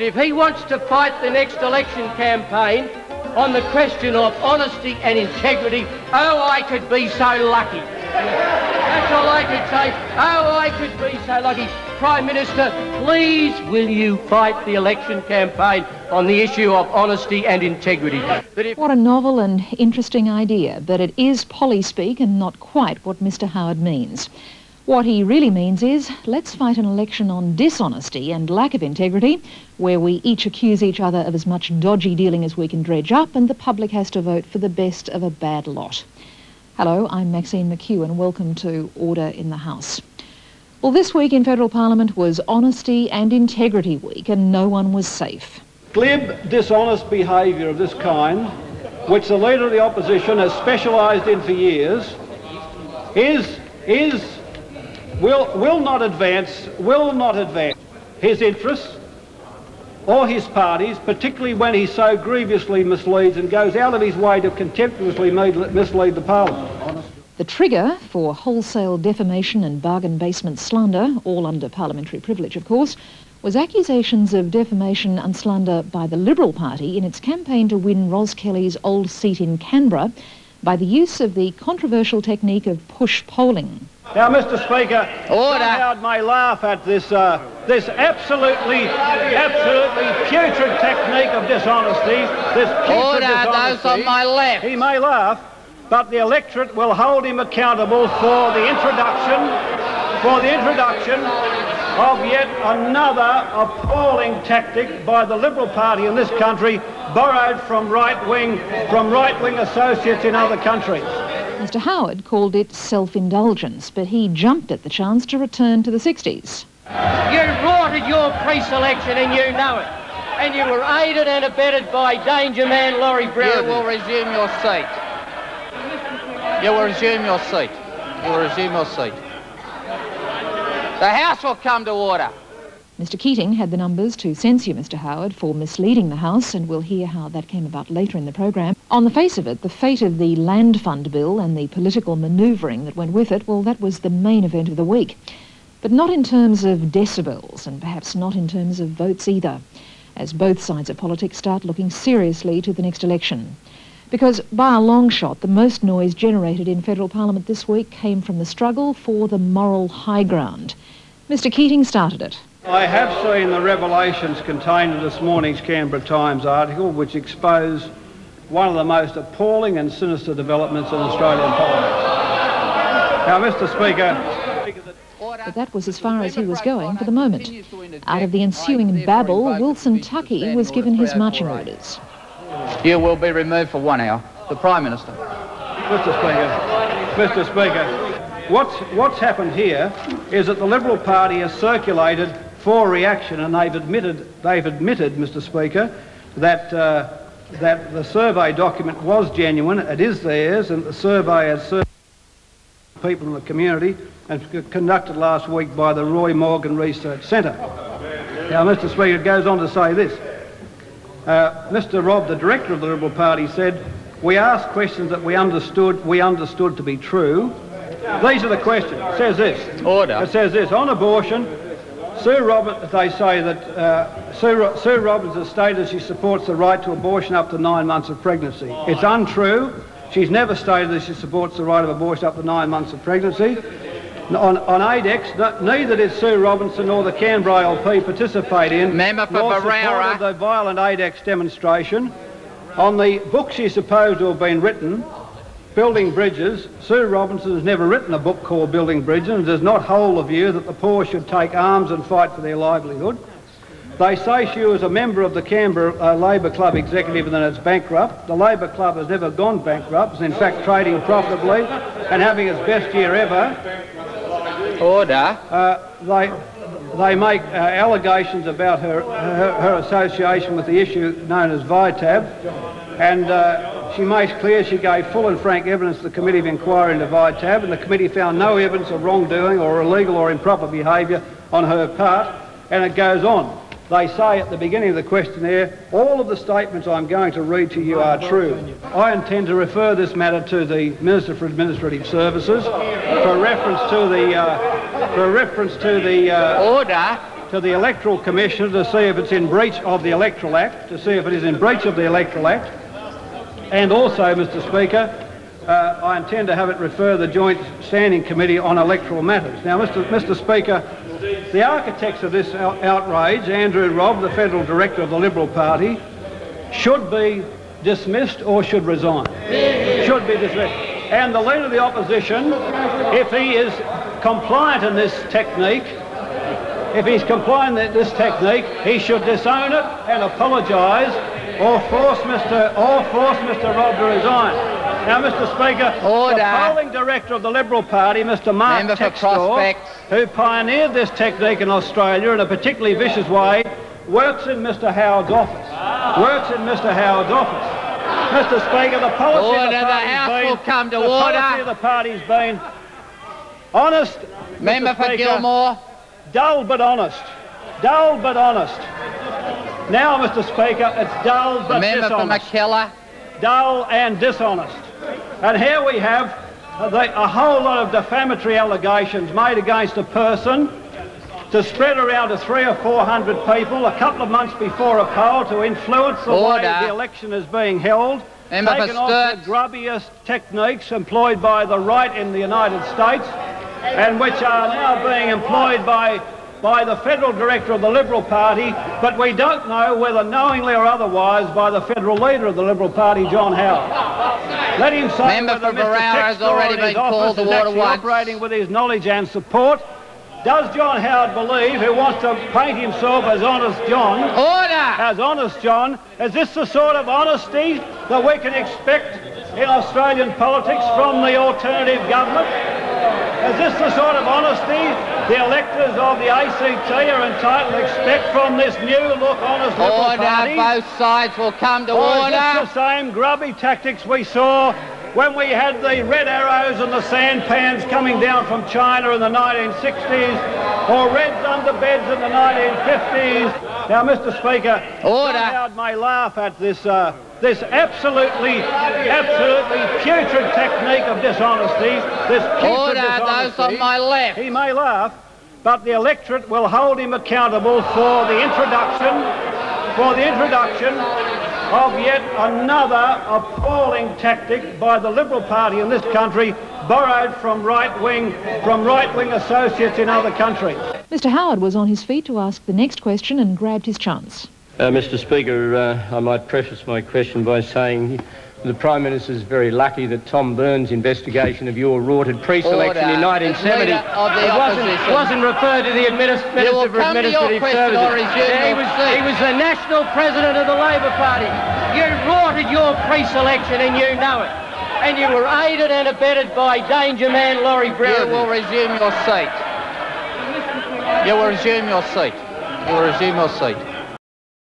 that if he wants to fight the next election campaign on the question of honesty and integrity, oh, I could be so lucky. That's all I could say. Oh, I could be so lucky. Prime Minister, please will you fight the election campaign on the issue of honesty and integrity? What a novel and interesting idea, but it is polly-speak and not quite what Mr Howard means. What he really means is, let's fight an election on dishonesty and lack of integrity, where we each accuse each other of as much dodgy dealing as we can dredge up, and the public has to vote for the best of a bad lot. Hello, I'm Maxine McKew, and welcome to Order in the House. Well, this week in Federal Parliament was Honesty and Integrity Week, and no one was safe. Glib, dishonest behaviour of this kind, which the Leader of the Opposition has specialised in for years, will not advance his interests or his party's, particularly when he so grievously misleads and goes out of his way to contemptuously mislead the Parliament. The trigger for wholesale defamation and bargain basement slander, all under parliamentary privilege of course, was accusations of defamation and slander by the Liberal Party in its campaign to win Ros Kelly's old seat in Canberra by the use of the controversial technique of push polling. Now, Mr Speaker, Order. Howard may laugh at this absolutely putrid technique of dishonesty, this putrid Order, dishonesty. those on my left. He may laugh, but the electorate will hold him accountable for the introduction of yet another appalling tactic by the Liberal Party in this country, borrowed from right-wing associates in other countries. Mr Howard called it self-indulgence, but he jumped at the chance to return to the 60s. You roarted your pre-selection and you know it. And you were aided and abetted by danger man Laurie Brereton. You will resume your seat. You will resume your seat. You will resume your seat. The House will come to order. Mr Keating had the numbers to censure Mr Howard for misleading the House, and we'll hear how that came about later in the programme. On the face of it, the fate of the Land Fund Bill and the political manoeuvring that went with it, well, that was the main event of the week. But not in terms of decibels, and perhaps not in terms of votes either, as both sides of politics start looking seriously to the next election. Because by a long shot, the most noise generated in Federal Parliament this week came from the struggle for the moral high ground. Mr Keating started it. I have seen the revelations contained in this morning's Canberra Times article, which exposed one of the most appalling and sinister developments in Australian politics. Now, Mr Speaker... But that was as far as he was going for the moment. Out of the ensuing babble, Wilson Tuckey was given his marching orders. You will be removed for 1 hour. The Prime Minister. Mr Speaker, what's happened here is that the Liberal Party has circulated for reaction, and they've admitted, Mr Speaker, that the survey document was genuine. It is theirs, and the survey has surveyed people in the community and conducted last week by the Roy Morgan Research Centre. Now, Mr Speaker, it goes on to say this. Mr Robb, the director of the Liberal Party, said, "We asked questions that we understood to be true." These are the questions. It says this. Order. It says this. On abortion, Sue Roberts, they say that Sue Roberts has stated she supports the right to abortion up to 9 months of pregnancy. It's untrue. She's never stated that she supports the right of abortion up to 9 months of pregnancy. On ADEX, neither did Sue Robinson nor the Canberra LP participate in Member for nor Barrera. supported the violent ADEX demonstration. On the book she's supposed to have been written, Building Bridges, Sue Robinson has never written a book called Building Bridges and does not hold the view that the poor should take arms and fight for their livelihood. They say she was a member of the Canberra Labor Club executive and then it's bankrupt. The Labor Club has never gone bankrupt. It's in fact trading profitably and having its best year ever. Order. They make allegations about her association with the issue known as VITAB, and she makes clear she gave full and frank evidence to the Committee of Inquiry into VITAB, and the committee found no evidence of wrongdoing or illegal or improper behaviour on her part, and it goes on. they say at the beginning of the questionnaire, all of the statements I'm going to read to you are true. I intend to refer this matter to the Minister for Administrative Services for reference to the Order. To the Electoral Commissioner to see if it's in breach of the Electoral Act, to see if it is in breach of the Electoral Act. And also, Mr. Speaker, I intend to have it refer the Joint Standing Committee on Electoral Matters. Now, Mr. Speaker, the architects of this outrage, Andrew Robb, the Federal Director of the Liberal Party, should be dismissed or should resign. Should be dismissed. And the Leader of the Opposition, if he is compliant in this technique, he should disown it and apologise or force Mr. Robb to resign. Now, Mr. Speaker, Order. The polling director of the Liberal Party, Mr. Mark Textor, who pioneered this technique in Australia in a particularly vicious way, works in Mr. Howard's office. Mr. Speaker, the policy of the party's been honest. Member for Gilmore. Dull but honest. Now, Mr. Speaker, it's dull but Member dishonest. for McKellar. Dull and dishonest. And here we have a whole lot of defamatory allegations made against a person to spread around to 300 or 400 people a couple of months before a poll to influence the way the election is being held. Taken off the grubbiest techniques employed by the right in the United States, and which are now being employed by the Federal Director of the Liberal Party, but we don't know whether knowingly or otherwise by the Federal Leader of the Liberal Party, John Howard. Let him say Member whether for Barara has already been called to order once. Operating with his knowledge and support. Does John Howard believe, who wants to paint himself as Honest John, is this the sort of honesty that we can expect in Australian politics from the alternative government? Is this the sort of honesty the electors of the ACT are entitled to expect from this new-look honest Liberal Party? Both sides will come to order. order. Is this the same grubby tactics we saw when we had the red arrows and the sandpans coming down from China in the 1960s, or reds under beds in the 1950s? Now, Mr. Speaker, John Howard may laugh at this absolutely putrid technique of dishonesty, those on my left. He may laugh, but the electorate will hold him accountable for the introduction of yet another appalling tactic by the Liberal Party in this country, borrowed from right-wing associates in other countries. Mr. Howard was on his feet to ask the next question and grabbed his chance. Mr. Speaker, I might preface my question by saying the Prime Minister is very lucky that Tom Burns' investigation of your roarted pre-selection in 1970 wasn't referred to the Minister for Administrative Services. He was the National President of the Labor Party. You roarted your pre-selection and you know it. And you were aided and abetted by Danger Man Laurie Brereton. You will resume your seat. You will resume your seat.